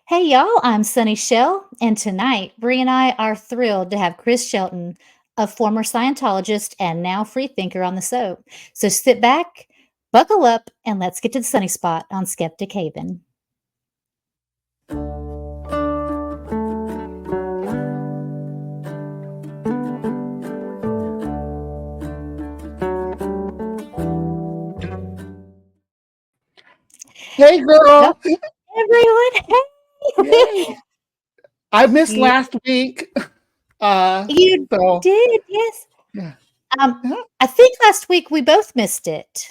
Hey y'all, I'm Sunny Shell, and tonight Bree and I are thrilled to have Chris Shelton, a former Scientologist and now freethinker, on the show. So sit back, buckle up, and let's get to the sunny spot on Skeptic Haven. Hey, girl. Everyone, hey! Yay. I missed last week. You so did, yes. yeah. I think last week we both missed it.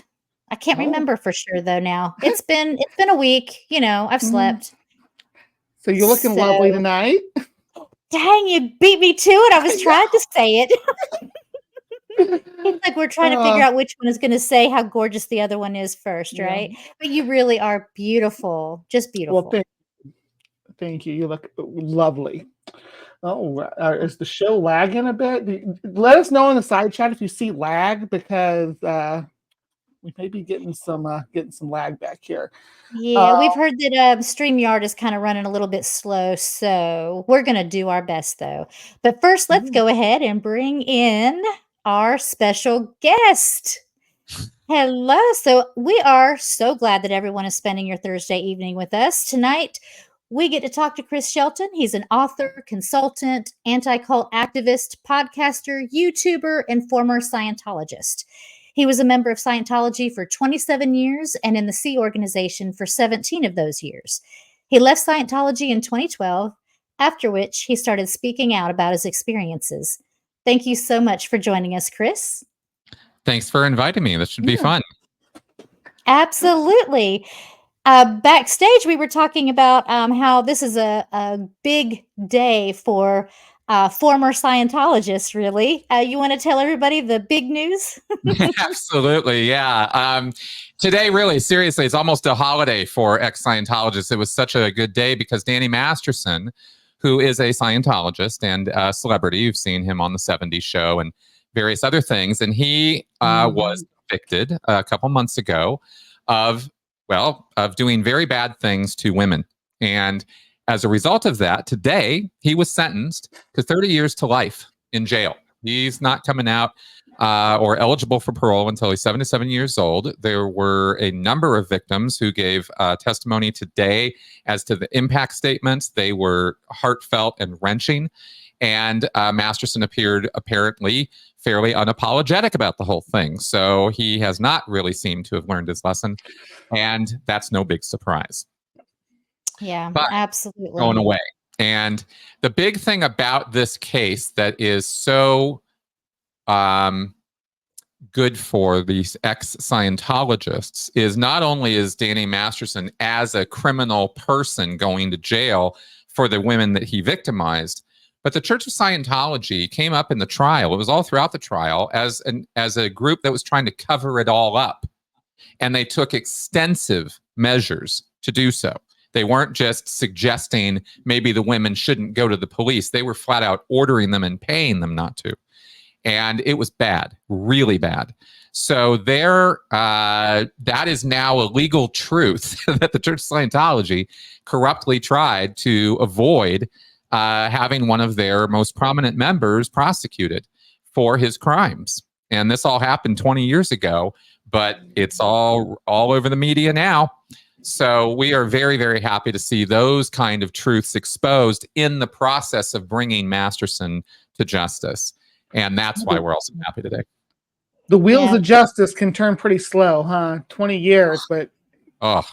I can't Oh. remember for sure though now. It's been a week, I've slept. So you're looking lovely tonight. Dang, you beat me to it. I was trying to say it. It's like we're trying to figure out which one is gonna say how gorgeous the other one is first, right? But you really are beautiful. Just beautiful. Well, thank you. You look lovely. Oh, is the show lagging a bit? Let us know in the side chat if you see lag, because we may be getting some lag back here. Yeah, we've heard that StreamYard is kind of running a little bit slow, so we're gonna do our best though. But first, let's go ahead and bring in our special guest. Hello. So we are so glad that everyone is spending your Thursday evening with us. Tonight, we get to talk to Chris Shelton. He's an author, consultant, anti-cult activist, podcaster, YouTuber, and former Scientologist. He was a member of Scientology for 27 years and in the Sea Organization for 17 of those years. He left Scientology in 2012, after which he started speaking out about his experiences. Thank you so much for joining us, Chris. Thanks for inviting me. This should be fun. Absolutely. Backstage, we were talking about how this is a big day for former Scientologists, really. You want to tell everybody the big news? Absolutely, yeah. Today, really, seriously, it's almost a holiday for ex-Scientologists. It was such a good day because Danny Masterson, who is a Scientologist and a celebrity, you've seen him on the 70s show and various other things, and he was convicted a couple months ago of doing very bad things to women. And as a result of that, today he was sentenced to 30 years to life in jail. He's not coming out or eligible for parole until he's 77 years old. There were a number of victims who gave testimony today as to the impact statements. They were heartfelt and wrenching. And Masterson appeared apparently fairly unapologetic about the whole thing. So he has not really seemed to have learned his lesson. And that's no big surprise. Yeah, but absolutely. Going away. And the big thing about this case that is so good for these ex-Scientologists is not only is Danny Masterson as a criminal person going to jail for the women that he victimized, but the Church of Scientology came up in the trial. It was all throughout the trial as a group that was trying to cover it all up. And they took extensive measures to do so. They weren't just suggesting maybe the women shouldn't go to the police. They were flat out ordering them and paying them not to. And it was bad, really bad. So that is now a legal truth that the Church of Scientology corruptly tried to avoid having one of their most prominent members prosecuted for his crimes. And this all happened 20 years ago, but it's all over the media now. So we are very, very happy to see those kind of truths exposed in the process of bringing Masterson to justice. And that's why we're also happy today. The wheels of justice can turn pretty slow, huh? 20 years, but... Oh,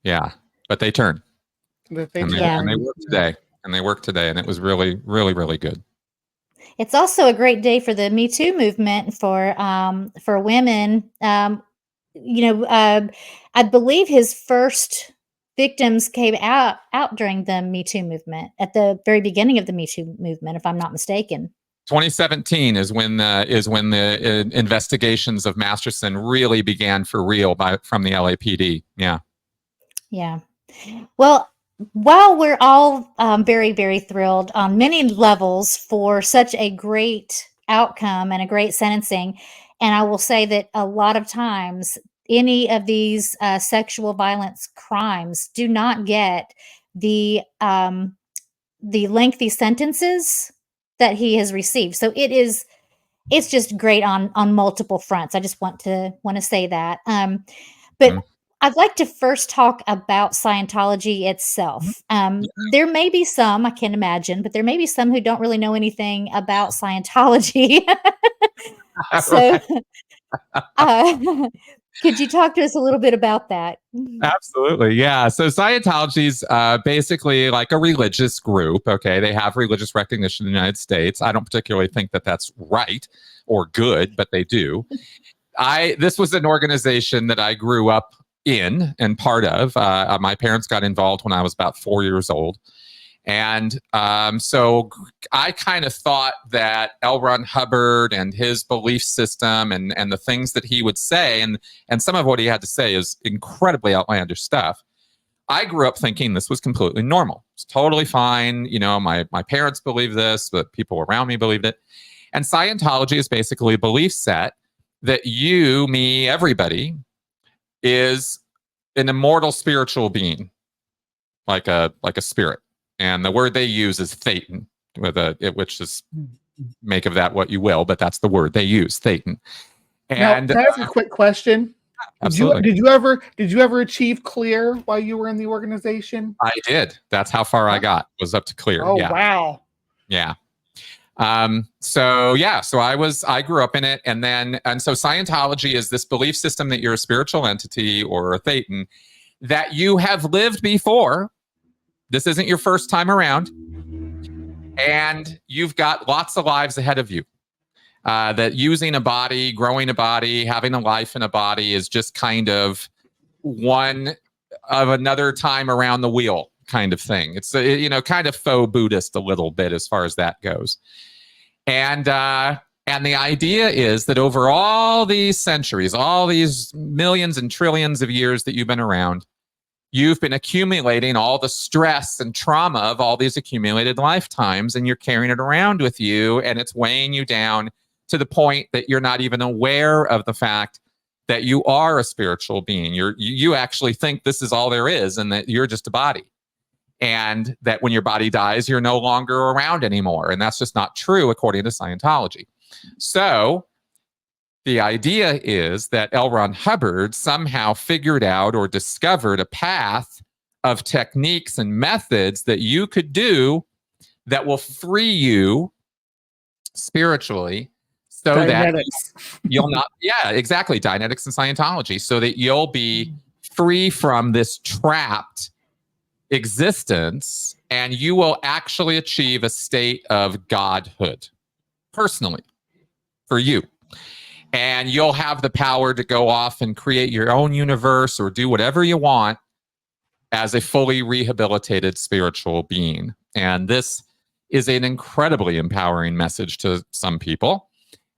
yeah. But they turn. They work today. And they work today. And it was really, really, really good. It's also a great day for the Me Too movement for women. I believe his first victims came out during the Me Too movement, at the very beginning of the Me Too movement, if I'm not mistaken. 2017 is when the investigations of Masterson really began for real from the LAPD. Yeah. Yeah. Well, while we're all very, very thrilled on many levels for such a great outcome and a great sentencing, and I will say that a lot of times any of these sexual violence crimes do not get the lengthy sentences that he has received. So it's just great on multiple fronts. I just want to say that. But I'd like to first talk about Scientology itself. There may be some, I can't imagine, but there may be some who don't really know anything about Scientology. So, could you talk to us a little bit about that? Absolutely. Yeah. So Scientology is basically like a religious group. Okay. They have religious recognition in the United States. I don't particularly think that that's right or good, but they do. This was an organization that I grew up in and part of. My parents got involved when I was about 4 years old. And so I kind of thought that L. Ron Hubbard and his belief system and the things that he would say, and some of what he had to say is incredibly outlandish stuff. I grew up thinking this was completely normal. It's totally fine. You know, my parents believe this, but people around me believed it. And Scientology is basically a belief set that you, me, everybody is an immortal spiritual being, like a spirit. And the word they use is Thetan, which is, make of that what you will, but that's the word they use, Thetan. And now, can I ask a quick question? Absolutely. Did you ever achieve clear while you were in the organization? I did. That's how far I got, was up to clear. Oh, yeah. wow. Yeah. So I grew up in it. And so Scientology is this belief system that you're a spiritual entity or a Thetan, that you have lived before. This isn't your first time around. And you've got lots of lives ahead of you. That using a body, growing a body, having a life in a body is just kind of one of another time around the wheel kind of thing. It's, kind of faux Buddhist a little bit as far as that goes. And the idea is that over all these centuries, all these millions and trillions of years that you've been around, you've been accumulating all the stress and trauma of all these accumulated lifetimes, and you're carrying it around with you, and it's weighing you down to the point that you're not even aware of the fact that you are a spiritual being. You actually think this is all there is, and that you're just a body. And that when your body dies, you're no longer around anymore. And that's just not true according to Scientology. So the idea is that L. Ron Hubbard somehow figured out or discovered a path of techniques and methods that you could do that will free you spiritually, so Dianetics. That you'll not, yeah, exactly, Dianetics and Scientology, so that you'll be free from this trapped existence, and you will actually achieve a state of godhood personally for you. And you'll have the power to go off and create your own universe or do whatever you want as a fully rehabilitated spiritual being. And this is an incredibly empowering message to some people.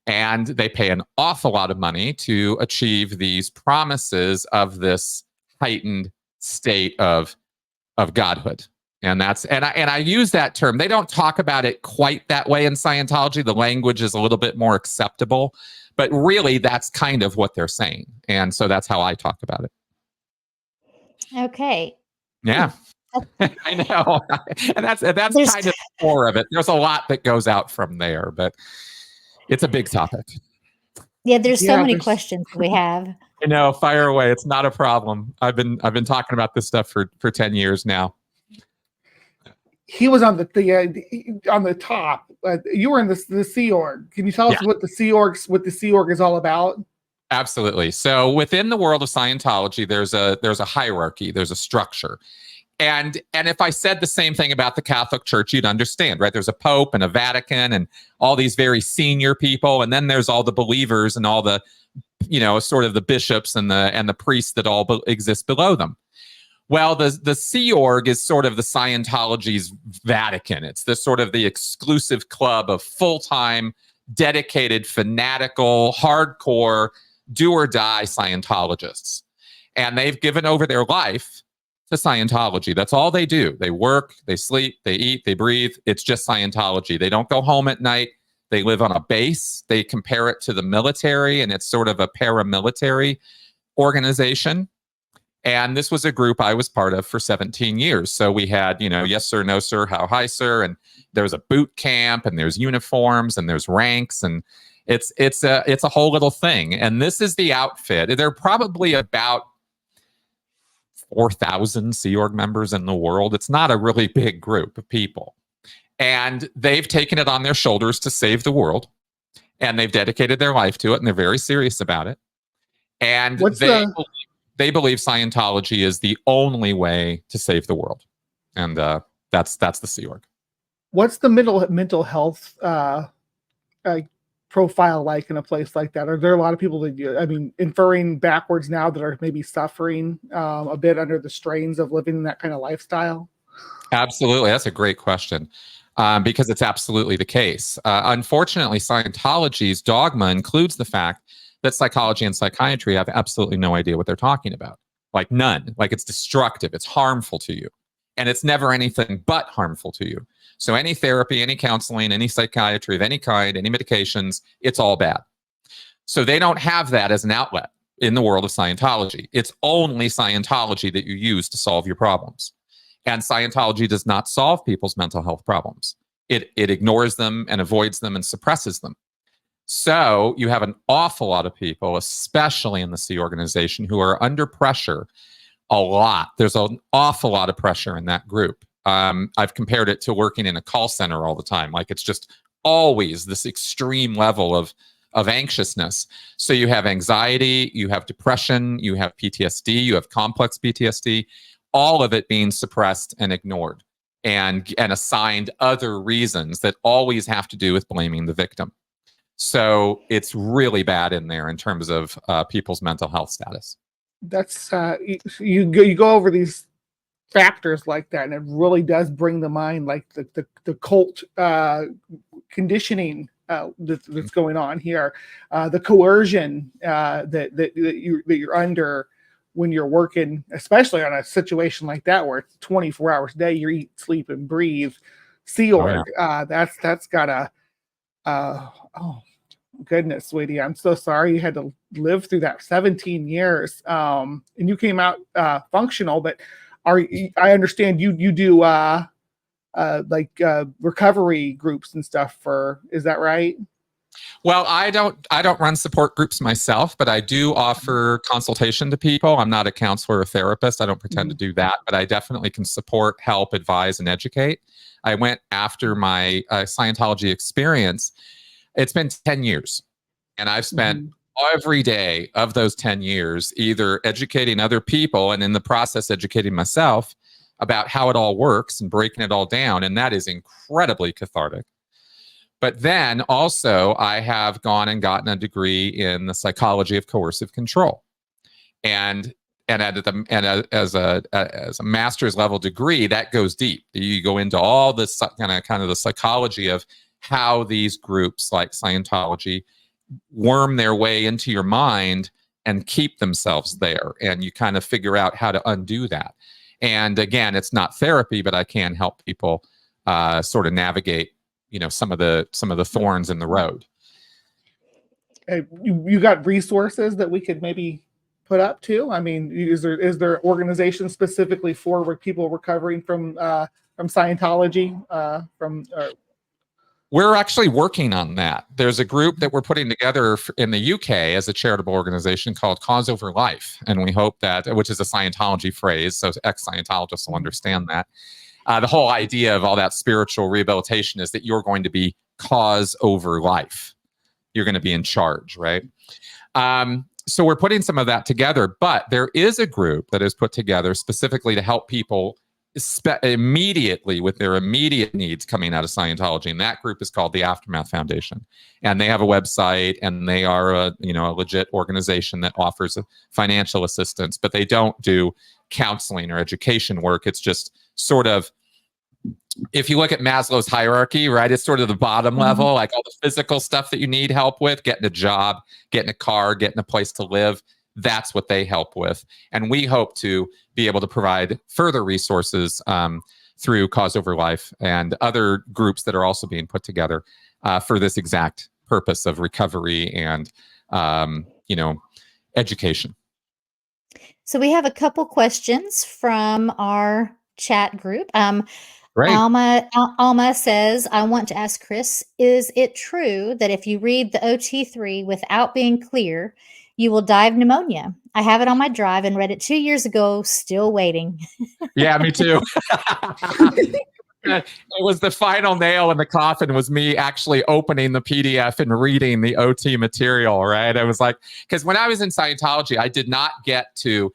And they pay an awful lot of money to achieve these promises of this heightened state of godhood. And I use that term. They don't talk about it quite that way in Scientology. The language is a little bit more acceptable, but really that's kind of what they're saying. And so that's how I talk about it. Okay. Yeah. I know. And that's kind of the core of it. There's a lot that goes out from there, but it's a big topic. Yeah, there's so many questions we have. I know, fire away. It's not a problem. I've been talking about this stuff for 10 years now. He was on the top. You were in the Sea Org. Can you tell us what the Sea Org is all about? Absolutely. So within the world of Scientology, there's a hierarchy, there's a structure. And if I said the same thing about the Catholic Church, you'd understand, right? There's a Pope and a Vatican and all these very senior people, and then there's all the believers and all the, sort of the bishops and the priests that all exist below them. Well, the Sea Org is sort of the Scientology's Vatican. It's the sort of the exclusive club of full-time, dedicated, fanatical, hardcore, do-or-die Scientologists. And they've given over their life to Scientology. That's all they do. They work, they sleep, they eat, they breathe. It's just Scientology. They don't go home at night. They live on a base. They compare it to the military, and it's sort of a paramilitary organization. And this was a group I was part of for 17 years. So we had, yes, sir, no, sir, how high, sir. And there's a boot camp and there's uniforms and there's ranks. And it's a whole little thing. And this is the outfit. There are probably about 4,000 Sea Org members in the world. It's not a really big group of people. And they've taken it on their shoulders to save the world. And they've dedicated their life to it. And they're very serious about it. And they believe Scientology is the only way to save the world. And that's the Sea Org. What's the mental health profile like in a place like that? Are there a lot of people that, inferring backwards now, that are maybe suffering a bit under the strains of living that kind of lifestyle? Absolutely. That's a great question. Because it's absolutely the case. Unfortunately, Scientology's dogma includes the fact that psychology and psychiatry have absolutely no idea what they're talking about. Like none. Like it's destructive. It's harmful to you. And it's never anything but harmful to you. So any therapy, any counseling, any psychiatry of any kind, any medications, it's all bad. So they don't have that as an outlet in the world of Scientology. It's only Scientology that you use to solve your problems. And Scientology does not solve people's mental health problems. It ignores them and avoids them and suppresses them. So you have an awful lot of people, especially in the Sea organization, who are under pressure a lot. There's an awful lot of pressure in that group. I've compared it to working in a call center all the time. Like it's just always this extreme level of anxiousness. So you have anxiety, you have depression, you have PTSD, you have complex PTSD, all of it being suppressed and ignored and assigned other reasons that always have to do with blaming the victim. So it's really bad in there in terms of people's mental health status. That's you go over these factors like that, and it really does bring to mind like the cult conditioning that's going on here, the coercion that you're under when you're working, especially on a situation like that where it's 24 hours a day, you eat, sleep, and breathe. Sea Org, that's gotta. Oh goodness, sweetie, I'm so sorry you had to live through that 17 years. And you came out functional, but I understand you do recovery groups and stuff is that right? Well, I don't run support groups myself, but I do offer consultation to people. I'm not a counselor or therapist. I don't pretend to do that, but I definitely can support, help, advise, and educate. I went after my Scientology experience. It's been 10 years, and I've spent every day of those 10 years either educating other people and in the process educating myself about how it all works and breaking it all down, and that is incredibly cathartic. But then also I have gone and gotten a degree in the psychology of coercive control. And as a master's level degree, that goes deep. You go into all this kind of the psychology of how these groups like Scientology worm their way into your mind and keep themselves there. And you kind of figure out how to undo that. And again, it's not therapy, but I can help people sort of navigate, some of the thorns in the road. You got resources that we could maybe put up too? I mean, is there organizations specifically for people recovering from Scientology? We're actually working on that. There's a group that we're putting together in the UK as a charitable organization called Cause Over Life. And we hope that, which is a Scientology phrase, so ex-Scientologists will understand that. The whole idea of all that spiritual rehabilitation is that you're going to be cause over life. You're going to be in charge, right? So we're putting some of that together, but there is a group that is put together specifically to help people immediately with their immediate needs coming out of Scientology. And that group is called the Aftermath Foundation. And they have a website, and they are a legit organization that offers financial assistance, but they don't do counseling or education work. It's just sort of, if you look at Maslow's hierarchy, right, it's sort of the bottom level, like all the physical stuff that you need help with, getting a job, getting a car, getting a place to live. That's what they help with. And we hope to be able to provide further resources through Cause Over Life and other groups that are also being put together for this exact purpose of recovery and, education. So we have a couple questions from our chat group. Great. Alma says, I want to ask Chris, is it true that if you read the OT3 without being clear, you will die of pneumonia? I have it on my drive and read it 2 years ago, still waiting. Yeah, me too. It was the final nail in the coffin, was me actually opening the PDF and reading the OT material, right? I was like, because when I was in Scientology, I did not get to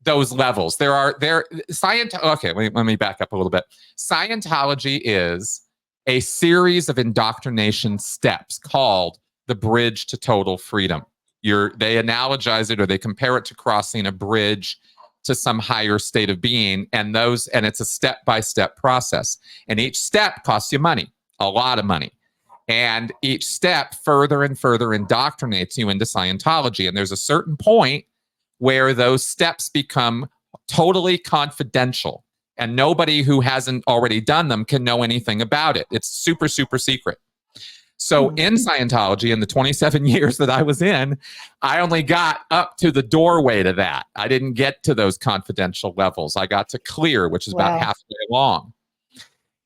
those levels. Okay, let me back up a little bit. Scientology is a series of indoctrination steps called the bridge to total freedom. They analogize it, or they compare it to crossing a bridge to some higher state of being, and it's a step-by-step process. And each step costs you money, a lot of money. And each step further and further indoctrinates you into Scientology. And there's a certain point where those steps become totally confidential, and nobody who hasn't already done them can know anything about it. It's super, super secret. So in Scientology, in the 27 years that I was in, I only got up to the doorway to that. I didn't get to those confidential levels. I got to clear, which is about halfway along.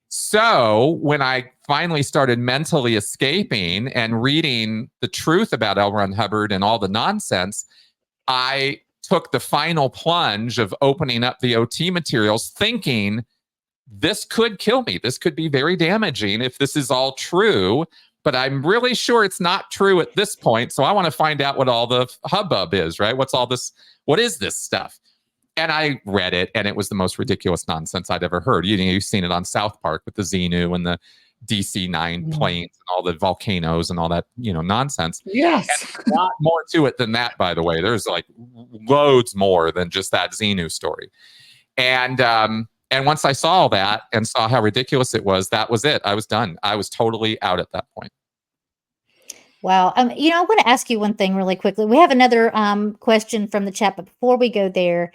So when I finally started mentally escaping and reading the truth about L. Ron Hubbard and all the nonsense, I took the final plunge of opening up the OT materials, thinking this could kill me. This could be very damaging if this is all true. But I'm really sure it's not true at this point. So I want to find out what all the hubbub is, right? What's all this? What is this stuff? And I read it, and it was the most ridiculous nonsense I'd ever heard. You've seen it on South Park with the Xenu and the DC-9 planes and all the volcanoes and all that, nonsense. Yes. And there's a lot more to it than that, by the way. There's like loads more than just that Xenu story. And once I saw all that and saw how ridiculous it was, that was it. I was done. I was totally out at that point. Wow. I want to ask you one thing really quickly. We have another question from the chat, but before we go there,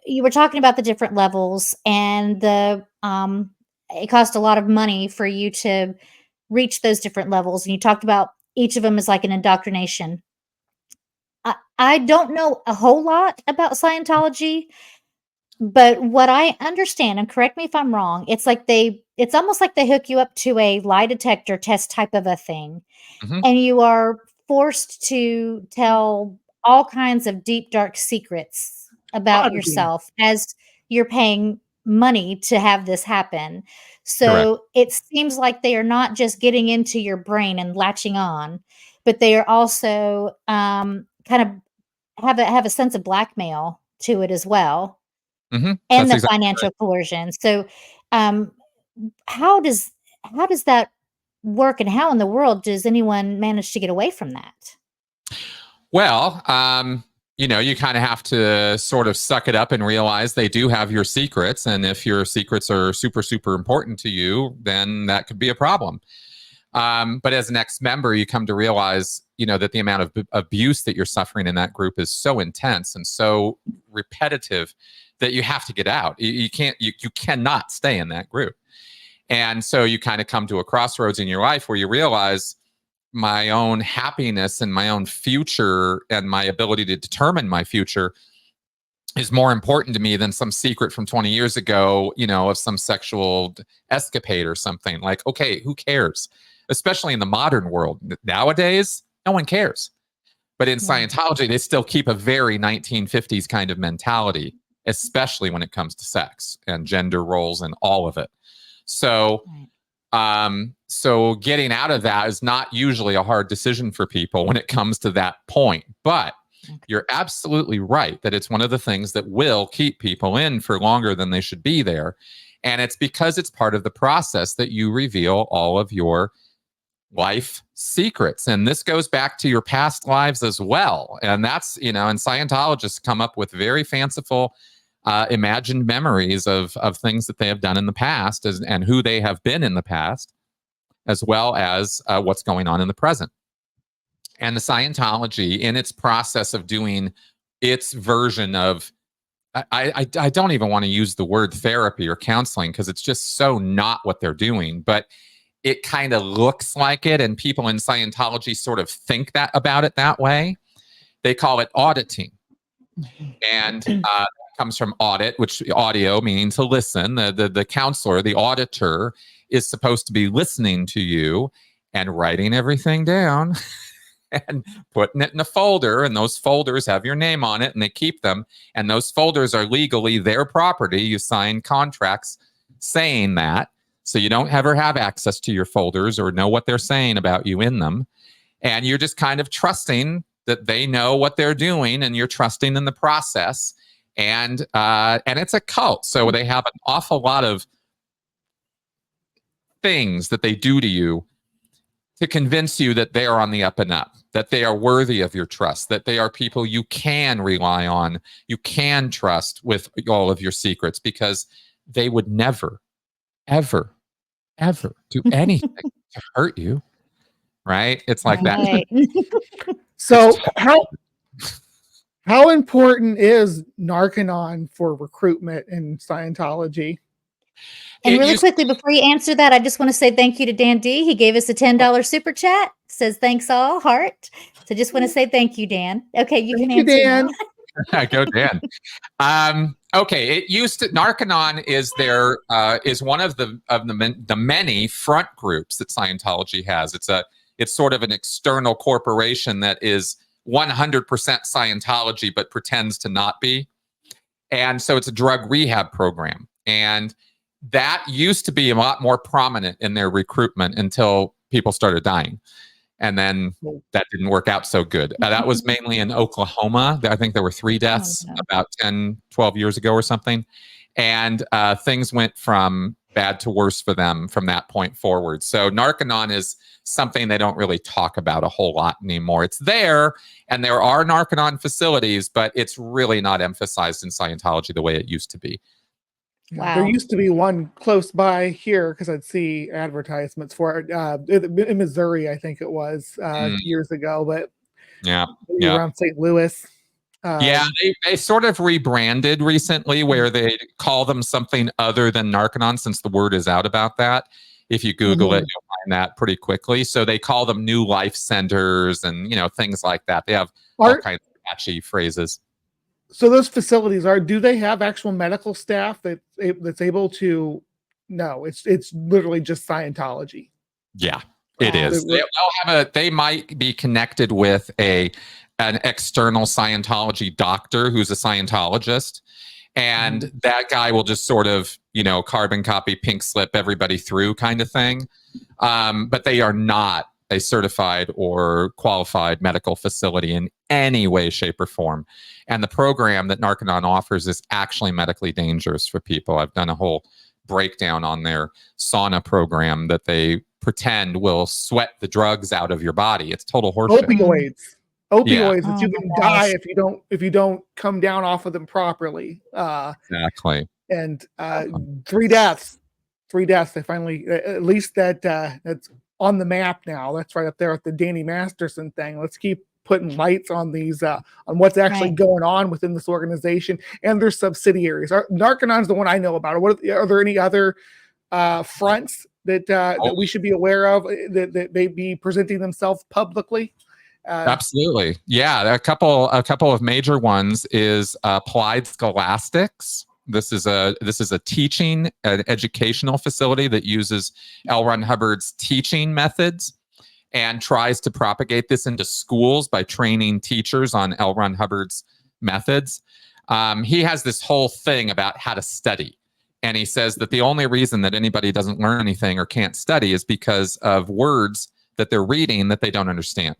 you were talking about the different levels, and it cost a lot of money for you to reach those different levels. And you talked about each of them as like an indoctrination. I don't know a whole lot about Scientology. But what I understand, and correct me if I'm wrong, it's almost like they hook you up to a lie detector test type of a thing. And you are forced to tell all kinds of deep, dark secrets about yourself as you're paying money to have this happen. So it seems like they are not just getting into your brain and latching on, but they are also kind of have a sense of blackmail to it as well. And That's the exactly financial coercion. So, how does that work, and how in the world does anyone manage to get away from that? Well, you kind of have to sort of suck it up and realize they do have your secrets. And if your secrets are super, super important to you, then that could be a problem. But as an ex-member, you come to realize, that the amount of abuse that you're suffering in that group is so intense and so repetitive that you have to get out. You cannot stay in that group. And so you kind of come to a crossroads in your life where you realize my own happiness and my own future and my ability to determine my future is more important to me than some secret from 20 years ago, of some sexual escapade or something. Like, okay, who cares? Especially in the modern world. Nowadays, no one cares. But in Scientology, they still keep a very 1950s kind of mentality, especially when it comes to sex and gender roles and all of it. So, so getting out of that is not usually a hard decision for people when it comes to that point. But you're absolutely right that it's one of the things that will keep people in for longer than they should be there. And it's because it's part of the process that you reveal all of your life secrets. And this goes back to your past lives as well. And that's, and Scientologists come up with very fanciful imagined memories of things that they have done in the past and who they have been in the past, as well as what's going on in the present. And the Scientology, in its process of doing its version of, I don't even want to use the word therapy or counseling because it's just so not what they're doing, but it kind of looks like it, and people in Scientology sort of think that about it that way. They call it auditing. And that comes from audit, which audio meaning to listen. The counselor, the auditor, is supposed to be listening to you and writing everything down and putting it in a folder. And those folders have your name on it, and they keep them. And those folders are legally their property. You sign contracts saying that. So you don't ever have access to your folders or know what they're saying about you in them. And you're just kind of trusting that they know what they're doing, and you're trusting in the process. And it's a cult. So they have an awful lot of things that they do to you to convince you that they are on the up and up, that they are worthy of your trust, that they are people you can rely on, you can trust with all of your secrets, because they would never, ever, ever do anything to hurt you. Right? It's like Right. that. So how important is Narcanon for recruitment in Scientology? And really quickly, before you answer that, I just want to say thank you to Dan D. He gave us a $10 super chat. Says thanks all, heart. So just want to say thank you, Dan. Okay, you can answer Dan. Now. Go, Dan. Okay, it used to Narcanon is is one of the many front groups that Scientology has. It's sort of an external corporation that is 100% Scientology, but pretends to not be. And so it's a drug rehab program. And that used to be a lot more prominent in their recruitment until people started dying. And then that didn't work out so good. That was mainly in Oklahoma. I think there were 3 deaths about 10, 12 years ago or something. And things went from bad to worse for them from that point forward. So Narcanon is something they don't really talk about a whole lot anymore. It's there, and there are Narcanon facilities, but it's really not emphasized in Scientology the way it used to be. Wow. There used to be one close by here, because I'd see advertisements for it in Missouri, I think it was years ago, but around St. Louis. They sort of rebranded recently, where they call them something other than Narcanon, since the word is out about that. If you Google it, you'll find that pretty quickly. So they call them New Life Centers and things like that. They have all kinds of catchy phrases. So those facilities do they have actual medical staff that's able to? No, it's literally just Scientology. Yeah, it is. They might be connected with an external Scientology doctor who's a Scientologist, and that guy will just sort of carbon copy, pink slip everybody through kind of thing. But they are not a certified or qualified medical facility in any way, shape, or form. And the program that Narcanon offers is actually medically dangerous for people. I've done a whole breakdown on their sauna program that they pretend will sweat the drugs out of your body. It's total horseshit. Opioids that you can die if you don't come down off of them properly. Exactly. And 3 deaths. They finally, at least that's on the map now. That's right up there with the Danny Masterson thing. Let's keep putting lights on these on what's actually going on within this organization and their subsidiaries. Narcanon's the one I know about. Are there any other fronts that we should be aware of that they be presenting themselves publicly? Absolutely. Yeah, a couple of major ones is Applied Scholastics. This is a teaching, an educational facility that uses L. Ron Hubbard's teaching methods and tries to propagate this into schools by training teachers on L. Ron Hubbard's methods. He has this whole thing about how to study. And he says that the only reason that anybody doesn't learn anything or can't study is because of words that they're reading that they don't understand.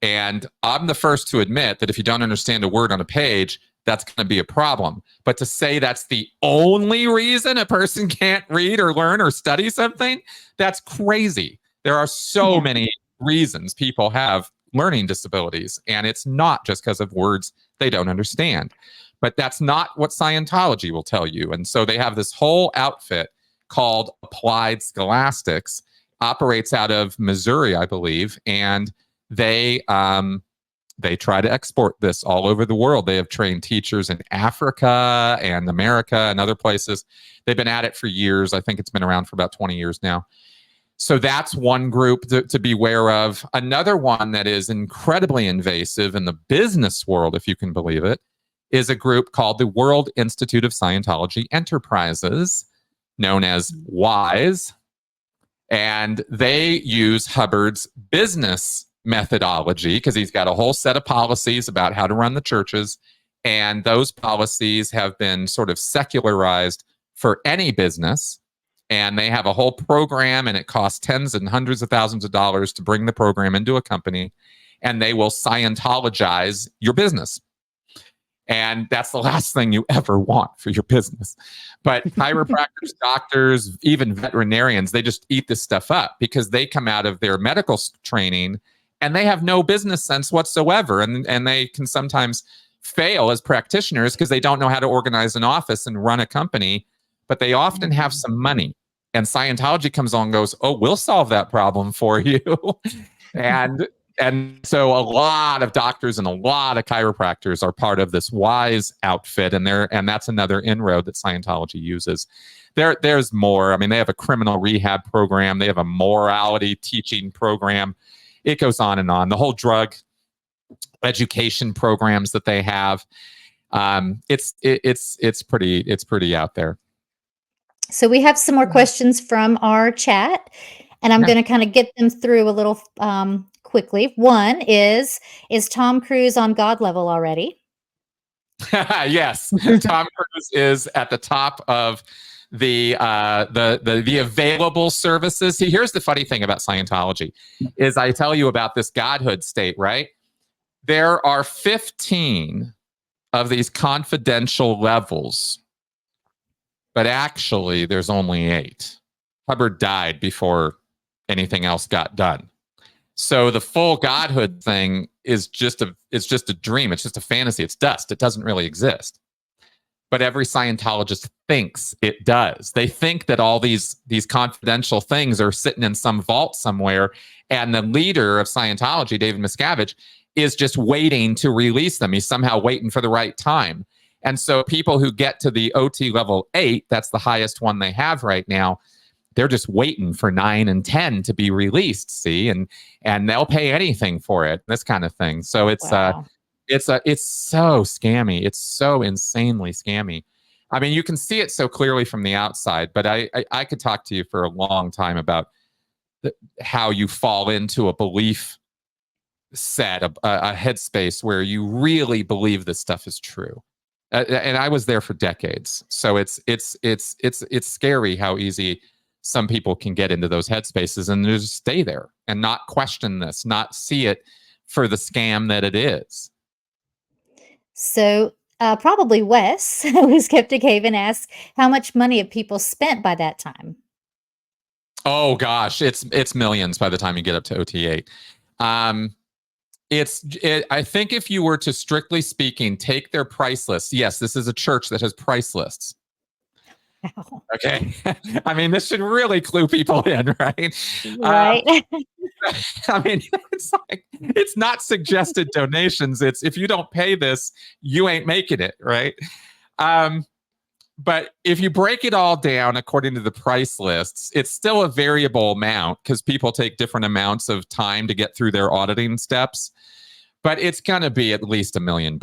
And I'm the first to admit that if you don't understand a word on a page, that's going to be a problem. But to say that's the only reason a person can't read or learn or study something, that's crazy. There are so many reasons people have learning disabilities, and it's not just because of words they don't understand. But that's not what Scientology will tell you. And so they have this whole outfit called Applied Scholastics, operates out of Missouri, I believe, and they try to export this all over the world. They have trained teachers in Africa and America and other places. They've been at it for years. I think it's been around for about 20 years now. So that's one group to be aware of. Another one that is incredibly invasive in the business world, if you can believe it, is a group called the World Institute of Scientology Enterprises, known as WISE. And they use Hubbard's business methodology because he's got a whole set of policies about how to run the churches. And those policies have been sort of secularized for any business. And they have a whole program, and it costs tens and hundreds of thousands of dollars to bring the program into a company. And they will Scientologize your business. And that's the last thing you ever want for your business. But chiropractors, doctors, even veterinarians, they just eat this stuff up because they come out of their medical training and they have no business sense whatsoever. And they can sometimes fail as practitioners because they don't know how to organize an office and run a company, but they often have some money. And Scientology comes on and goes, oh, we'll solve that problem for you. And so a lot of doctors and a lot of chiropractors are part of this WISE outfit, and that's another inroad that Scientology uses. There's more. I mean, they have a criminal rehab program. They have a morality teaching program. It goes on and on. The whole drug education programs that they have. It's pretty out there. So we have some more questions from our chat, and I'm going to kind of get them through a little quickly. One is Tom Cruise on God level already? Yes, Tom Cruise is at the top of the available services. See, here's the funny thing about Scientology is I tell you about this godhood state, right? There are 15 of these confidential levels, but actually there's only 8. Hubbard died before anything else got done. So the full godhood thing is just a dream. It's just a fantasy. It's dust. It doesn't really exist. But every Scientologist thinks it does. They think that all these confidential things are sitting in some vault somewhere, and the leader of Scientology, David Miscavige, is just waiting to release them. He's somehow waiting for the right time. And so people who get to the OT level 8, that's the highest one they have right now, they're just waiting for 9 and 10 to be released, see, and they'll pay anything for it, this kind of thing. So it's Wow. it's so scammy. It's so insanely scammy. I mean, you can see it so clearly from the outside, but I could talk to you for a long time about how you fall into a belief set, a headspace where you really believe this stuff is true. And I was there for decades, so it's scary how easy some people can get into those headspaces and just stay there and not question this, not see it for the scam that it is. So probably Wes, who's Skeptic Haven, asks, how much money have people spent by that time? Oh gosh, it's millions by the time you get up to OT8. I think if you were to, strictly speaking, take their price lists, yes, this is a church that has price lists. Wow. Okay. I mean, this should really clue people in, right? Right. I mean, it's not suggested donations. It's if you don't pay this, you ain't making it, right? But if you break it all down according to the price lists, it's still a variable amount because people take different amounts of time to get through their auditing steps. But it's going to be at least $1 million.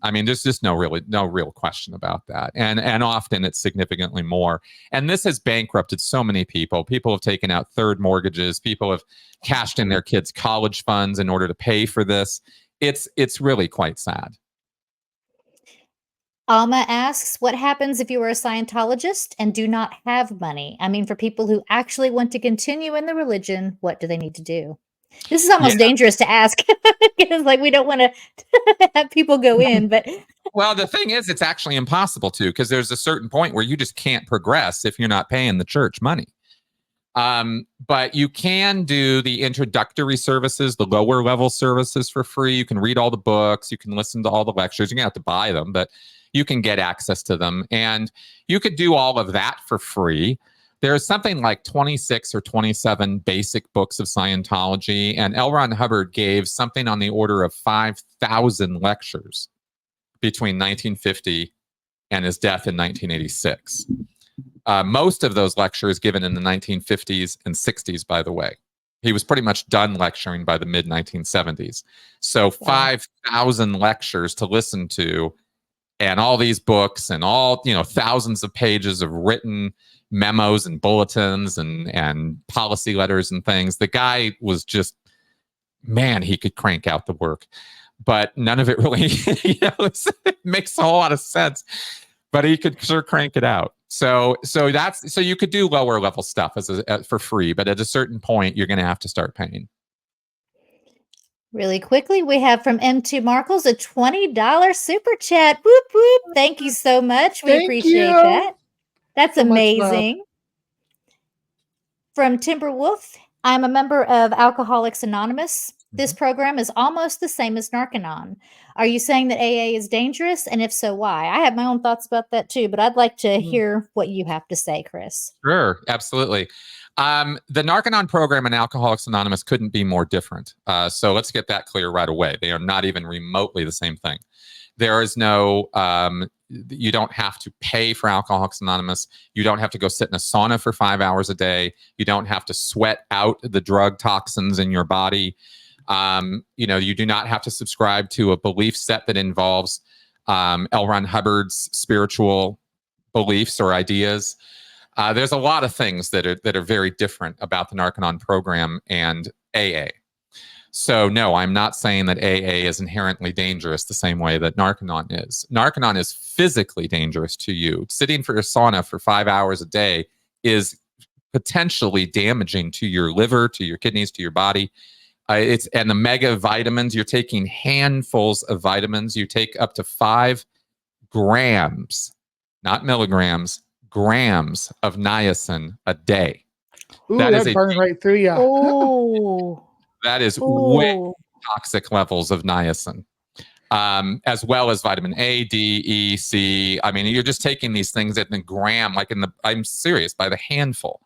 I mean, there's just no real question about that. And often it's significantly more. And this has bankrupted so many people. People have taken out third mortgages. People have cashed in their kids' college funds in order to pay for this. It's really quite sad. Alma asks, what happens if you are a Scientologist and do not have money? I mean, for people who actually want to continue in the religion, what do they need to do? This is almost dangerous to ask because, like, we don't want to have people go in, but well, the thing is, it's actually impossible to, because there's a certain point where you just can't progress if you're not paying the church money. But you can do the introductory services, the lower level services for free. You can read all the books. You can listen to all the lectures. You're going to have to buy them, but you can get access to them. And you could do all of that for free. There's something like 26 or 27 basic books of Scientology, and L. Ron Hubbard gave something on the order of 5,000 lectures between 1950 and his death in 1986. Most of those lectures given in the 1950s and 60s, by the way. He was pretty much done lecturing by the mid 1970s. So 5,000 lectures to listen to, and all these books and all, thousands of pages of written memos and bulletins and policy letters and things. The guy was just, man, he could crank out the work, but none of it really, it makes a whole lot of sense, but he could sure crank it out. So you could do lower level stuff for free, but at a certain point, you're going to have to start paying. Really quickly, we have from M2 Markles a $20 super chat. Whoop, whoop. Thank you so much. We appreciate that. That's amazing. From Timberwolf, I'm a member of Alcoholics Anonymous. This program is almost the same as Narcanon. Are you saying that AA is dangerous? And if so, why? I have my own thoughts about that too, but I'd like to hear what you have to say, Chris. Sure, absolutely. The Narcanon program and Alcoholics Anonymous couldn't be more different. So let's get that clear right away. They are not even remotely the same thing. There is no, you don't have to pay for Alcoholics Anonymous. You don't have to go sit in a sauna for 5 hours a day. You don't have to sweat out the drug toxins in your body. You do not have to subscribe to a belief set that involves L. Ron Hubbard's spiritual beliefs or ideas. There's a lot of things that are very different about the Narcanon program and AA. So no, I'm not saying that AA is inherently dangerous the same way that Narcanon is. Narcanon is physically dangerous to you. Sitting for a sauna for 5 hours a day is potentially damaging to your liver, to your kidneys, to your body. And the mega vitamins, you're taking handfuls of vitamins. You take up to 5 grams, not milligrams, grams of niacin a day. Ooh, that burns right through you. Oh. That is way toxic levels of niacin, as well as vitamin A, D, E, C. I mean, you're just taking these things in the gram, I'm serious, by the handful.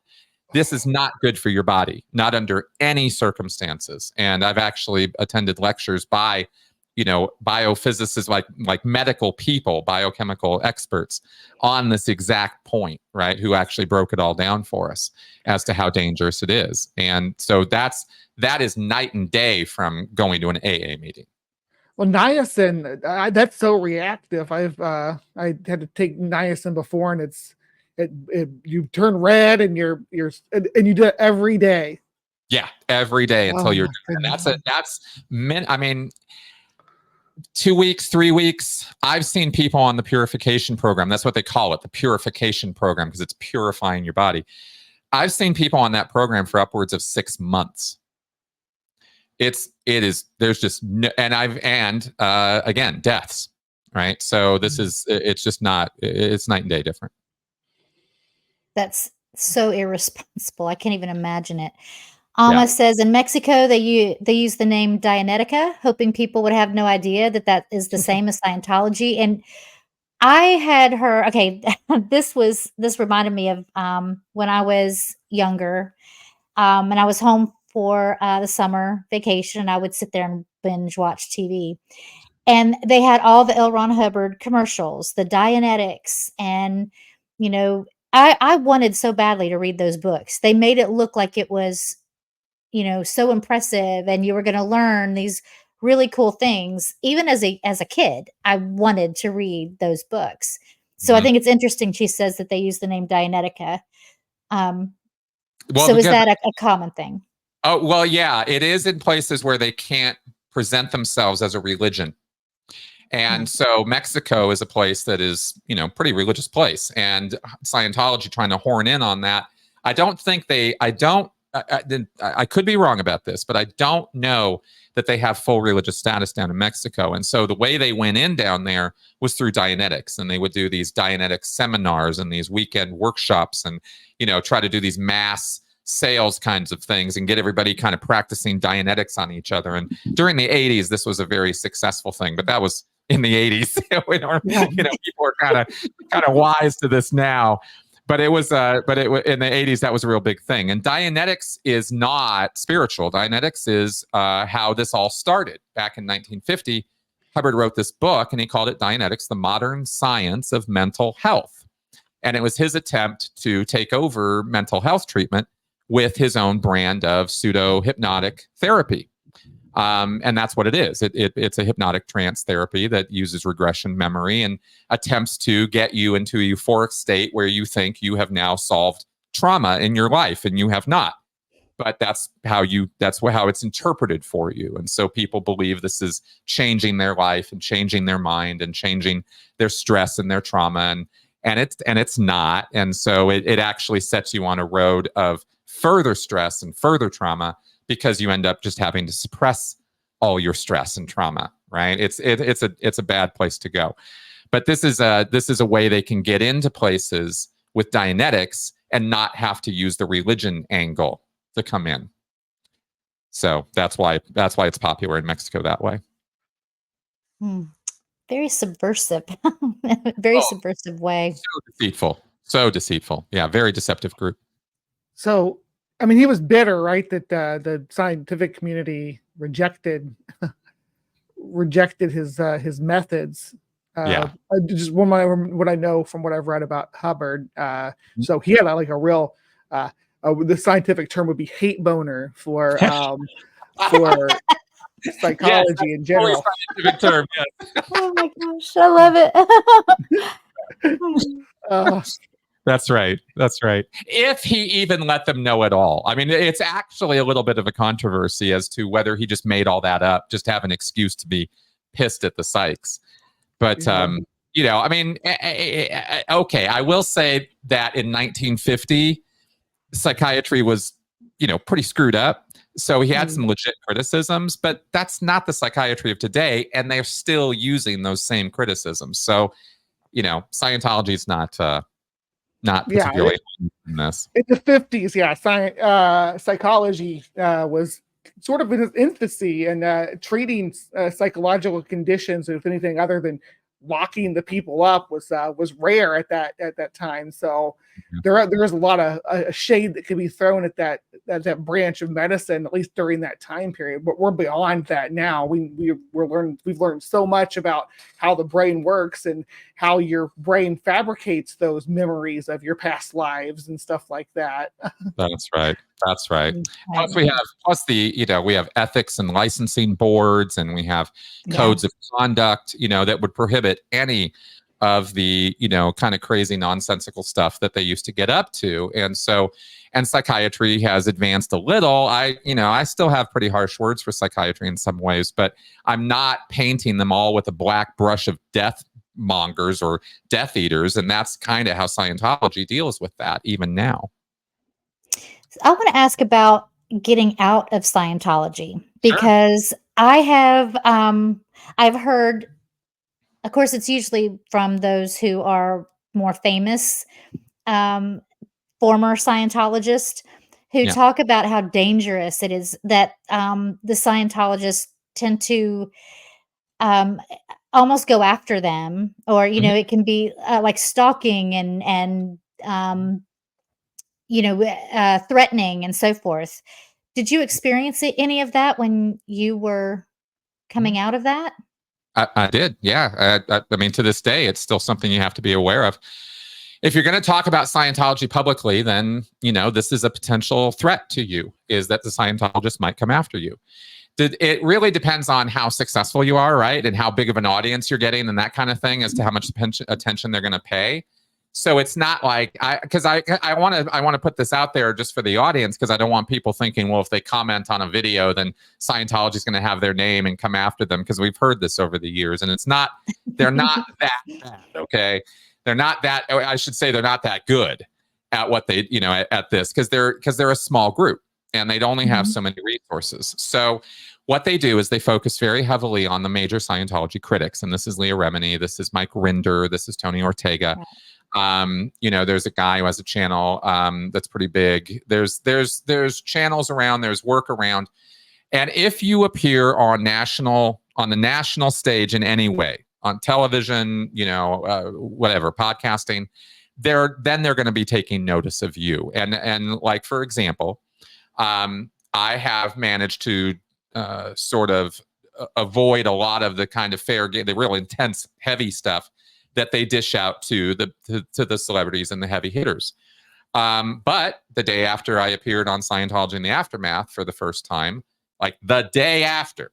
This is not good for your body, not under any circumstances. And I've actually attended lectures by, biophysicists, like medical people, biochemical experts on this exact point, right? Who actually broke it all down for us as to how dangerous it is. And so that is night and day from going to an AA meeting. Well, niacin, that's so reactive. I had to take niacin before, and you turn red, and and you do it every day. Yeah, every day until you're done. I mean, 2 weeks, 3 weeks. I've seen people on the purification program. That's what they call it, the purification program, because it's purifying your body. I've seen people on that program for upwards of 6 months. There's just no, again, deaths, right? So it's just not, it's night and day different. That's so irresponsible. I can't even imagine it. Alma says in Mexico, they use the name Dianetica, hoping people would have no idea that is the same as Scientology. And I had her, okay, this reminded me of when I was younger, and I was home for the summer vacation, and I would sit there and binge watch TV. And they had all the L. Ron Hubbard commercials, the Dianetics, and, I wanted so badly to read those books. They made it look like it was, so impressive, and you were going to learn these really cool things. Even as a kid, I wanted to read those books. So I think it's interesting. She says that they use the name Dianetica. So is that a common thing? Oh, well, yeah, it is in places where they can't present themselves as a religion. And so Mexico is a place that is, pretty religious place, and Scientology trying to horn in on that. I could be wrong about this, but I don't know that they have full religious status down in Mexico. And so the way they went in down there was through Dianetics, and they would do these Dianetics seminars and these weekend workshops and, try to do these mass sales kinds of things and get everybody kind of practicing Dianetics on each other. And during the 80s, this was a very successful thing, but that was in the 80s. People are kind of wise to this now. But in the 80s, that was a real big thing. And Dianetics is not spiritual. Dianetics is how this all started. Back in 1950, Hubbard wrote this book, and he called it Dianetics, The Modern Science of Mental Health. And it was his attempt to take over mental health treatment with his own brand of pseudo hypnotic therapy. And that's what it is. It's a hypnotic trance therapy that uses regression memory and attempts to get you into a euphoric state where you think you have now solved trauma in your life, and you have not. But that's how it's interpreted for you. And so people believe this is changing their life and changing their mind and changing their stress and their trauma. And it's not. And so it actually sets you on a road of further stress and further trauma, because you end up just having to suppress all your stress and trauma, right? It's a bad place to go. But this is a way they can get into places with Dianetics and not have to use the religion angle to come in. So that's why it's popular in Mexico that way. Very subversive. Very subversive way. So deceitful. Yeah, very deceptive group. So, I mean, he was bitter, right? That the scientific community rejected his methods. Just what I know from what I've read about Hubbard. So he had like a real, the scientific term would be hate boner for psychology in general. Scientific term, yes. Oh my gosh, I love it. That's right. If he even let them know at all. I mean, it's actually a little bit of a controversy as to whether he just made all that up, just to have an excuse to be pissed at the psychs. But, I mean, okay, I will say that in 1950, psychiatry was, pretty screwed up. So he had some legit criticisms, but that's not the psychiatry of today. And they're still using those same criticisms. So, Scientology is not particularly in this. In the 50s, psychology was sort of in its infancy, and treating psychological conditions with anything other than locking the people up was rare at that time. So there is a lot of shade that can be thrown at that branch of medicine, at least during that time period. But we're beyond that now. We've learned so much about how the brain works and how your brain fabricates those memories of your past lives and stuff like that. That's right. Plus we have ethics and licensing boards, and we have codes of conduct, that would prohibit any of the, kind of crazy nonsensical stuff that they used to get up to. And so, psychiatry has advanced a little. I still have pretty harsh words for psychiatry in some ways, but I'm not painting them all with a black brush of death mongers or death eaters. And that's kind of how Scientology deals with that even now. I want to ask about getting out of Scientology, because I have, I've heard, of course, it's usually from those who are more famous, former Scientologists, who talk about how dangerous it is that the Scientologists tend to almost go after them, or it can be like stalking and threatening and so forth. Did you experience any of that when you were coming out of that? I did. Yeah. I mean, to this day, it's still something you have to be aware of. If you're going to talk about Scientology publicly, then, this is a potential threat to you, is that the Scientologists might come after you. It really depends on how successful you are, right? And how big of an audience you're getting and that kind of thing as to how much attention they're going to pay. So it's not like I want to put this out there just for the audience, because I don't want people thinking, well, if they comment on a video, then Scientology is going to have their name and come after them, because we've heard this over the years, and they're not that bad. Okay, they're not that. I should say they're not that good at what they at this, because they're a small group and they'd only have so many resources. So what they do is they focus very heavily on the major Scientology critics, and this is Leah Remini, this is Mike Rinder, this is Tony Ortega. There's a guy who has a channel that's pretty big. There's channels around, there's work around. And if you appear on the national stage in any way, on television, whatever, podcasting, they're going to be taking notice of you. And like, for example, I have managed to sort of avoid a lot of the kind of fair game, the real intense, heavy stuff, that they dish out to the celebrities and the heavy hitters. But the day after I appeared on Scientology in the Aftermath for the first time, like the day after,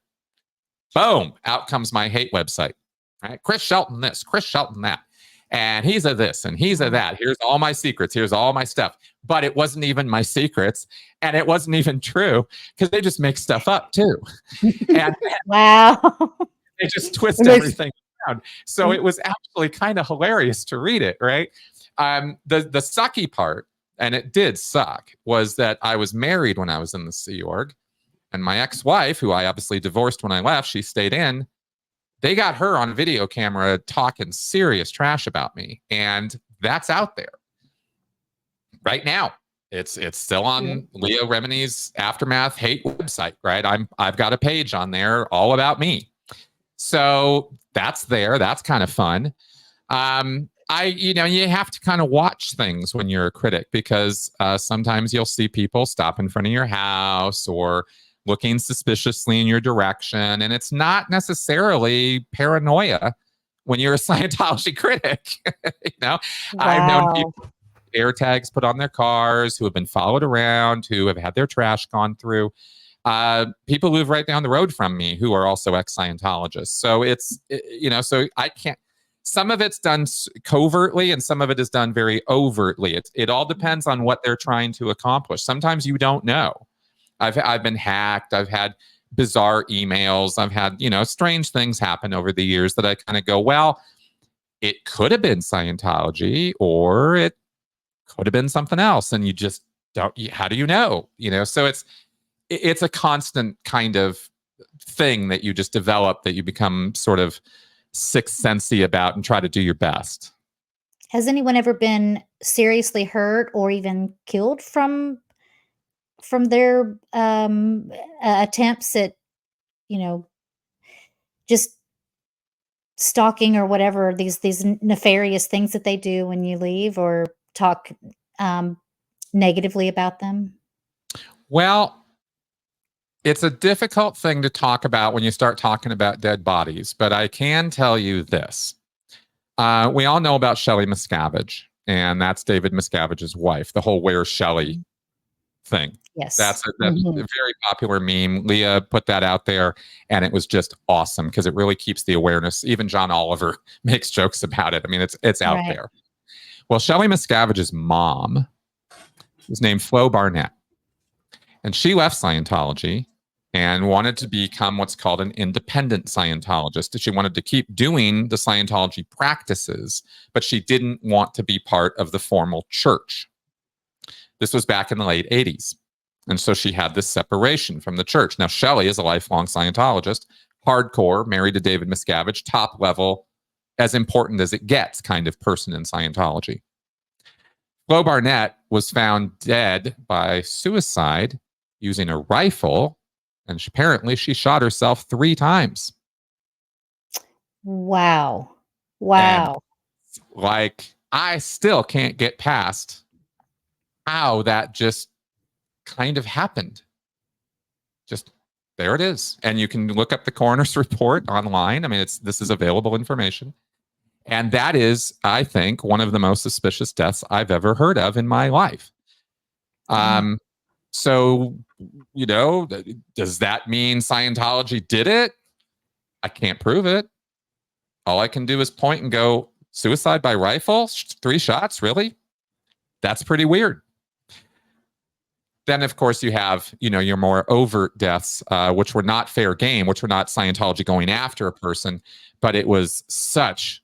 boom, out comes my hate website. Right? Chris Shelton this, Chris Shelton that. And he's a this and he's a that. Here's all my secrets. Here's all my stuff. But it wasn't even my secrets. And it wasn't even true because they just make stuff up too. And wow. They just twist everything around. So it was actually kind of hilarious to read it, right? The sucky part, and it did suck, was that I was married when I was in the Sea Org. And my ex-wife, who I obviously divorced when I left, she stayed in. They got her on video camera talking serious trash about me. And that's out there right now. It's still on Leo Remini's Aftermath hate website, right? I've got a page on there all about me. So that's there. That's kind of fun. You have to kind of watch things when you're a critic because sometimes you'll see people stop in front of your house or looking suspiciously in your direction. And it's not necessarily paranoia when you're a Scientology critic. Wow. I've known people air tags put on their cars who have been followed around, who have had their trash gone through. People who live right down the road from me who are also ex-Scientologists. So so I can't, some of it's done covertly and some of it is done very overtly. It all depends on what they're trying to accomplish. Sometimes you don't know. I've been hacked. I've had bizarre emails. I've had, strange things happen over the years that I kind of go, well, it could have been Scientology or it could have been something else. And you just don't, how do you know? So it's a constant kind of thing that you just develop, that you become sort of sixth sensey about and try to do your best. Has anyone ever been seriously hurt or even killed from their attempts at, just stalking or whatever, these nefarious things that they do when you leave or talk negatively about them? Well, it's a difficult thing to talk about when you start talking about dead bodies, but I can tell you this. We all know about Shelley Miscavige, and that's David Miscavige's wife, the whole "Where's Shelley" thing. Yes. That's a very popular meme. Leah put that out there, and it was just awesome because it really keeps the awareness. Even John Oliver makes jokes about it. I mean, it's out there. Well, Shelley Miscavige's mom was named Flo Barnett, and she left Scientology and wanted to become what's called an independent Scientologist. She wanted to keep doing the Scientology practices, but she didn't want to be part of the formal church. This was back in the late 80s. And so she had this separation from the church. Now, Shelley is a lifelong Scientologist, hardcore, married to David Miscavige, top level, as important as it gets kind of person in Scientology. Flo Barnett was found dead by suicide using a rifle, and apparently she shot herself 3 times. Wow. And, I still can't get past how that just kind of happened. Just there it is. And you can look up the coroner's report online. I mean, this is available information. And that is, I think, one of the most suspicious deaths I've ever heard of in my life. So, does that mean Scientology did it? I can't prove it. All I can do is point and go, suicide by rifle? 3 shots? Really? That's pretty weird. Then, of course, you have, your more overt deaths, which were not fair game, which were not Scientology going after a person, but it was such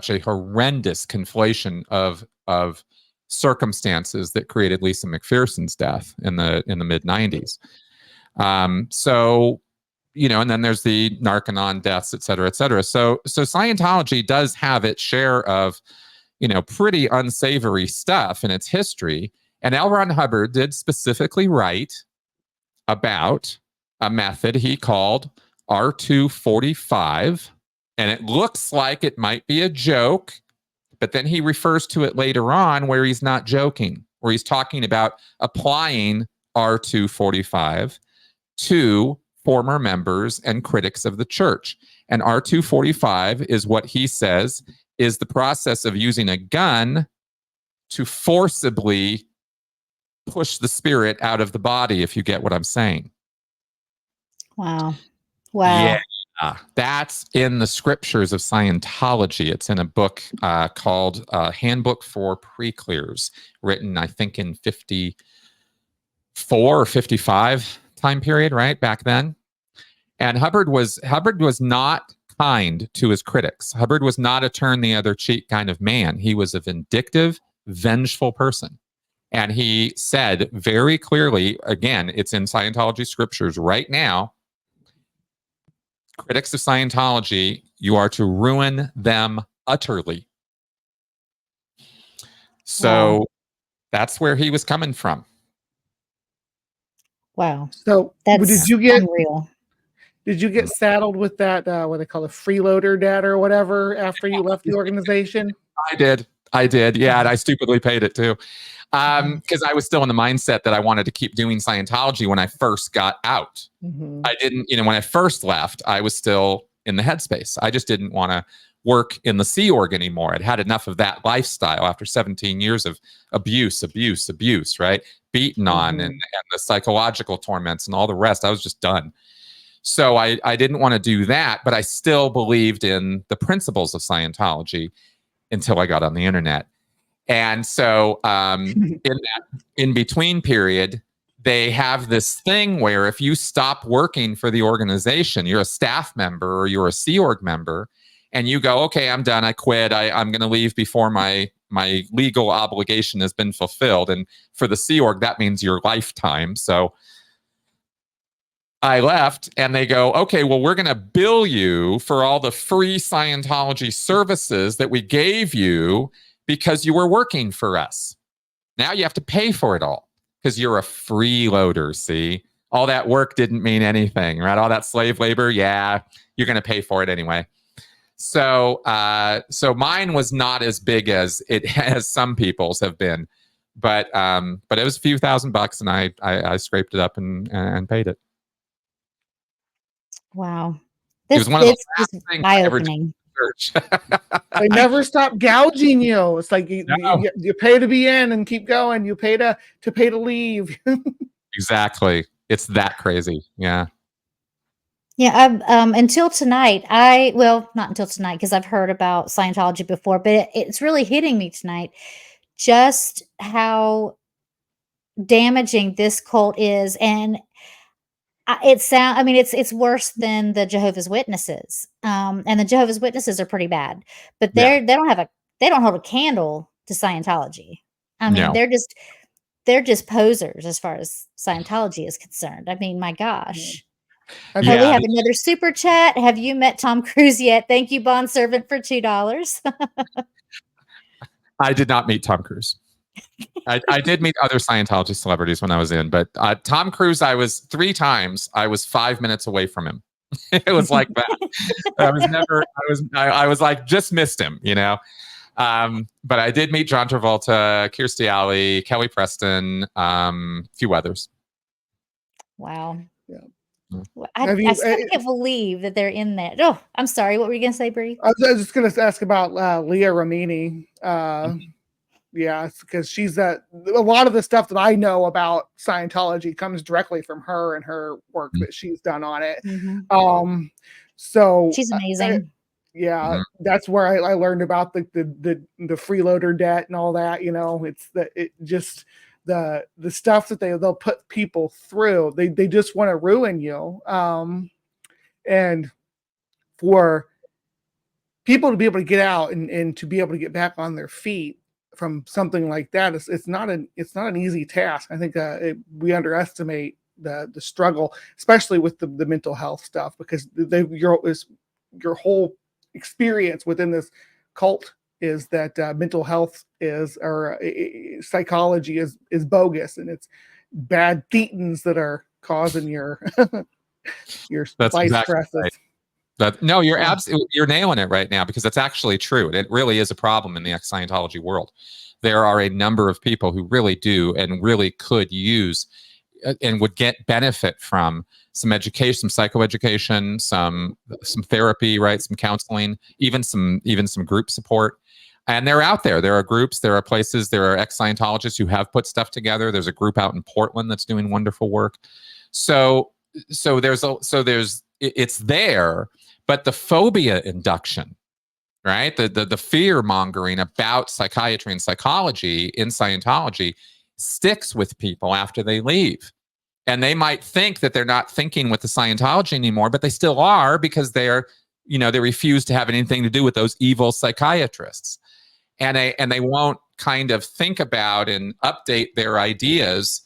a horrendous conflation of circumstances that created Lisa McPherson's death in the mid 90s. And then there's the Narconon deaths, et cetera, et cetera. So Scientology does have its share of, pretty unsavory stuff in its history. And L. Ron Hubbard did specifically write about a method he called R245. And it looks like it might be a joke, but then he refers to it later on where he's not joking, where he's talking about applying R245 to former members and critics of the church. And R245 is what he says is the process of using a gun to forcibly push the spirit out of the body, if you get what I'm saying. Wow. Yeah, that's in the scriptures of Scientology. It's in a book called Handbook for Pre-Clears, written, I think, in 54 or 55 time period, right, back then. And Hubbard was not kind to his critics. Hubbard was not a turn the other cheek kind of man. He was a vindictive, vengeful person. And he said very clearly, again, it's in Scientology scriptures right now, critics of Scientology, you are to ruin them utterly. So that's where he was coming from. Wow. So That's unreal. Did you get saddled with that, what they call a freeloader debt or whatever after you left the organization? I did. Yeah. And I stupidly paid it too. Because I was still in the mindset that I wanted to keep doing Scientology when I first got out. I didn't, when I first left, I was still in the headspace. I just didn't want to work in the Sea Org anymore. I'd had enough of that lifestyle after 17 years of abuse, right? Beaten on and the psychological torments and all the rest. I was just done. So I didn't want to do that, but I still believed in the principles of Scientology until I got on the internet. And so in that in-between period, they have this thing where if you stop working for the organization, you're a staff member or you're a Sea Org member, and you go, okay, I'm done, I quit, I'm going to leave before my legal obligation has been fulfilled. And for the Sea Org, that means your lifetime. So I left, and they go, okay, well, we're going to bill you for all the free Scientology services that we gave you because you were working for us. Now you have to pay for it all because you're a freeloader, see? All that work didn't mean anything, right? All that slave labor, yeah, you're going to pay for it anyway. So so mine was not as big as some people's have been, but it was a few $1,000, and I scraped it up and paid it. Wow. It was one of the last things I ever did in church. They never stop gouging you. It's like you pay to be in and keep going. You pay to leave. Exactly. It's that crazy. Yeah. Yeah. Until tonight, not until tonight, because I've heard about Scientology before, but it's really hitting me tonight just how damaging this cult is. And it's worse than the Jehovah's Witnesses. And the Jehovah's Witnesses are pretty bad, but they don't hold a candle to Scientology. I mean, they're just posers as far as Scientology is concerned. I mean, my gosh. We have another super chat. Have you met Tom Cruise yet? Thank you, Bond Servant, for $2. I did not meet Tom Cruise. I did meet other Scientology celebrities when I was in, but Tom Cruise, I was 3 times. I was 5 minutes away from him. It was like that. I was like, just missed him, But I did meet John Travolta, Kirstie Alley, Kelly Preston, a few others. Wow. Yeah. I still can't believe that they're in that. Oh, I'm sorry. What were you going to say, Bree? I was just going to ask about Leah Remini. Yeah, because she's a lot of the stuff that I know about Scientology comes directly from her and her work that she's done on it. So she's amazing. That's where I learned about the freeloader debt and all that. It's the stuff that they'll put people through. They just want to ruin you. And for people to be able to get out and to be able to get back on their feet from something like that, it's not an easy task. I think we underestimate the struggle, especially with the mental health stuff, because your whole experience within this cult is that mental health or psychology is bogus, and it's bad thetans that are causing your life stresses. Right. No, you're nailing it right now, because that's actually true. It really is a problem in the ex-Scientology world. There are a number of people who really do and really could use and would get benefit from some education, some psychoeducation, some therapy, right? Some counseling, even some group support. And they're out there. There are groups, there are places, there are ex-Scientologists who have put stuff together. There's a group out in Portland that's doing wonderful work. So it's there, but the phobia induction, right? The fear mongering about psychiatry and psychology in Scientology sticks with people after they leave. And they might think that they're not thinking with the Scientology anymore, but they still are, because they refuse to have anything to do with those evil psychiatrists. And they won't kind of think about and update their ideas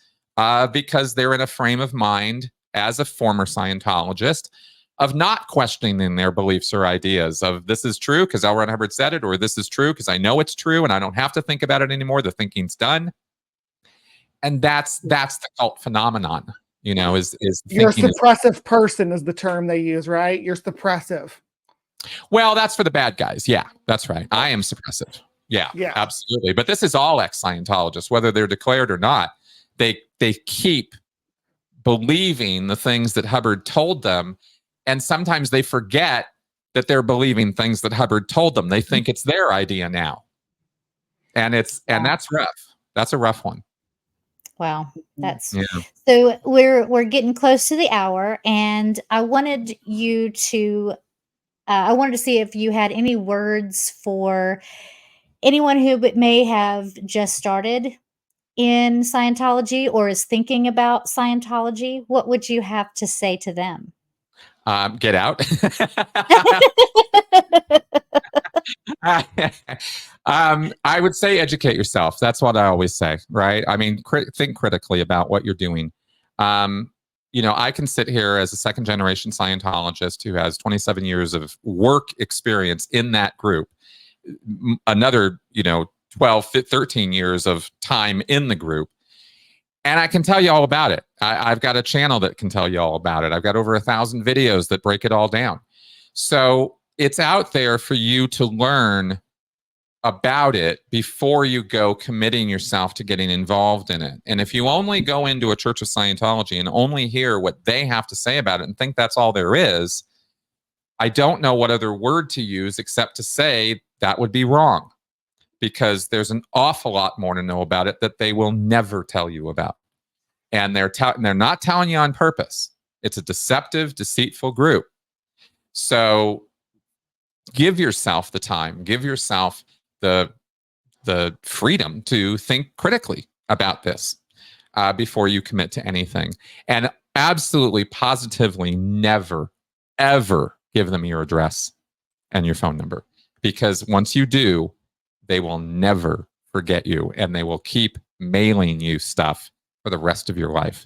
because they're in a frame of mind as a former Scientologist of not questioning their beliefs or ideas of this is true because L. Ron Hubbard said it, or this is true because I know it's true and I don't have to think about it anymore. The thinking's done. And that's the cult phenomenon, is you're a suppressive person is the term they use, right? You're suppressive. Well, that's for the bad guys. Yeah, that's right. I am suppressive. Yeah, absolutely. But this is all ex-Scientologists, whether they're declared or not. They keep believing the things that Hubbard told them, and sometimes they forget that they're believing things that Hubbard told them. They think it's their idea now, and that's rough. That's a rough one. Wow, so we're getting close to the hour, and I wanted you to. I wanted to see if you had any words for anyone who may have just started in Scientology or is thinking about Scientology. What would you have to say to them? Get out. I would say educate yourself. That's what I always say, right? I mean, think critically about what you're doing. I can sit here as a second generation Scientologist who has 27 years of work experience in that group, another, 12, 13 years of time in the group. And I can tell you all about it. I've got a channel that can tell you all about it. I've got over 1,000 videos that break it all down. So it's out there for you to learn about it before you go committing yourself to getting involved in it. And if you only go into a Church of Scientology and only hear what they have to say about it and think that's all there is, I don't know what other word to use except to say that would be wrong, because there's an awful lot more to know about it that they will never tell you about. And they're not telling you on purpose. It's a deceptive, deceitful group. So give yourself the time, give yourself the freedom to think critically about this before you commit to anything. And absolutely, positively never, ever give them your address and your phone number. Because once you do, they will never forget you, and they will keep mailing you stuff for the rest of your life.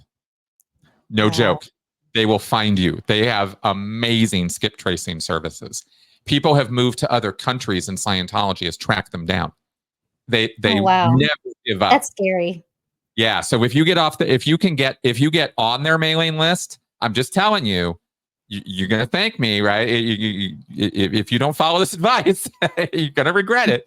No joke. They will find you. They have amazing skip tracing services. People have moved to other countries, and Scientology has tracked them down. They never give up. That's scary. Yeah. So if you get if you get on their mailing list, I'm just telling you, you're going to thank me, right? If you don't follow this advice, you're going to regret it,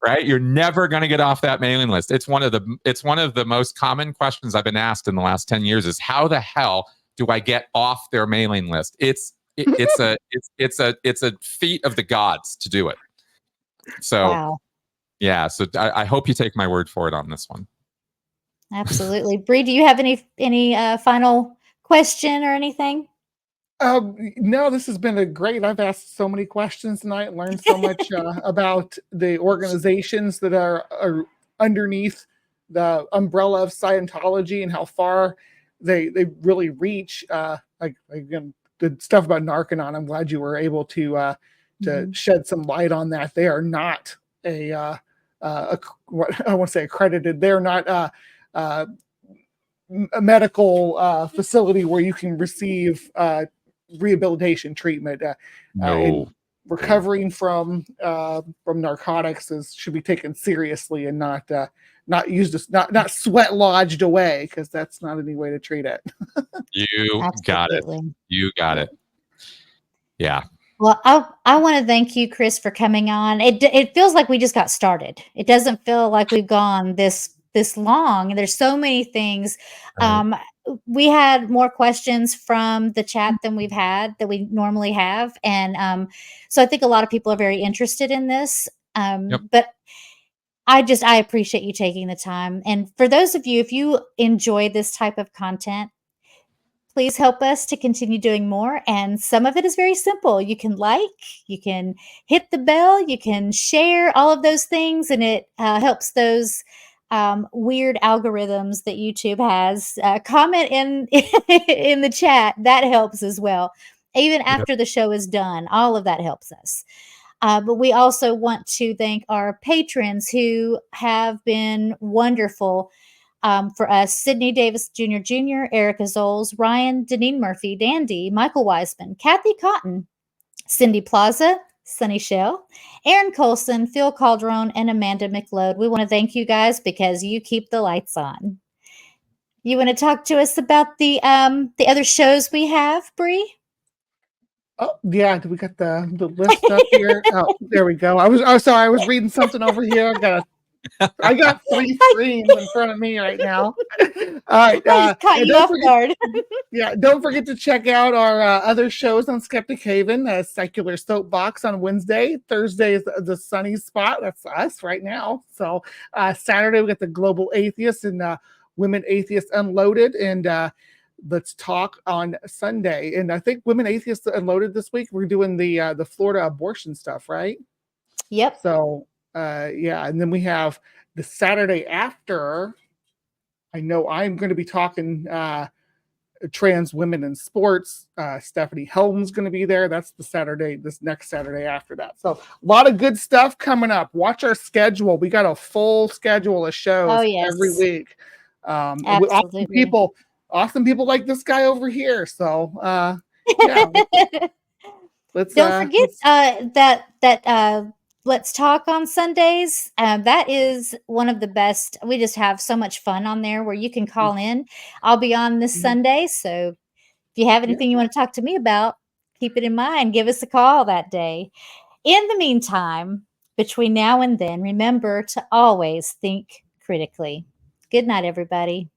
right? You're never going to get off that mailing list. It's one of the most common questions I've been asked in the last 10 years is, how the hell do I get off their mailing list? It's a feat of the gods to do it. So, yeah. So I hope you take my word for it on this one. Absolutely. Bree, do you have any final question or anything? No, this has been I've asked so many questions tonight, learned so much about the organizations that are underneath the umbrella of Scientology and how far they really reach. Again, the stuff about Narconon, I'm glad you were able to shed some light on that. They are not what I want to say accredited. They're not a medical facility where you can receive rehabilitation treatment. Recovering from narcotics should be taken seriously and not used as not sweat lodged away, because that's not any way to treat it. You got it. You got it. Yeah. Well, I want to thank you, Chris, for coming on. It feels like we just got started. It doesn't feel like we've gone this long. There's so many things. we had more questions from the chat than we normally have. And so I think a lot of people are very interested in this. Yep. But I appreciate you taking the time. And for those of you, if you enjoy this type of content, please help us to continue doing more. And some of it is very simple. You can you can hit the bell, you can share all of those things, and it helps those weird algorithms that YouTube has. Comment in in the chat. That helps as well. Even after the show is done, all of that helps us. But we also want to thank our patrons who have been wonderful for us: Sydney Davis Jr., Erica Zoles, Ryan, Deneen Murphy, Dandy, Michael Wiseman, Kathy Cotton, Cindy Plaza, Sunny Shell, Aaron Colson, Phil Calderon, and Amanda McLeod. We want to thank you guys because you keep the lights on. You want to talk to us about the other shows we have, Bree? Oh yeah, we got the list up here. Oh, there we go. I was reading something over here. I got 3 screens in front of me right now. All right. I just caught you off guard. Yeah, don't forget to check out our other shows on Skeptic Haven. Secular Soapbox on Wednesday. Thursday is the Sunny Spot. That's us right now. So Saturday we got the Global Atheists and Women Atheists Unloaded, and Let's Talk on Sunday. And I think Women Atheists Unloaded this week. We're doing the Florida abortion stuff, right? Yep. So yeah, and then we have the Saturday after. I know I'm going to be talking trans women in sports. Stephanie Helm's going to be there. That's this next Saturday after that. So a lot of good stuff coming up. Watch our schedule. We got a full schedule of shows every week. Absolutely. Awesome people like this guy over here. So yeah. Don't forget that Let's Talk on Sundays. That is one of the best. We just have so much fun on there where you can call in. I'll be on this Sunday. So if you have anything you want to talk to me about, keep it in mind. Give us a call that day. In the meantime, between now and then, remember to always think critically. Good night, everybody.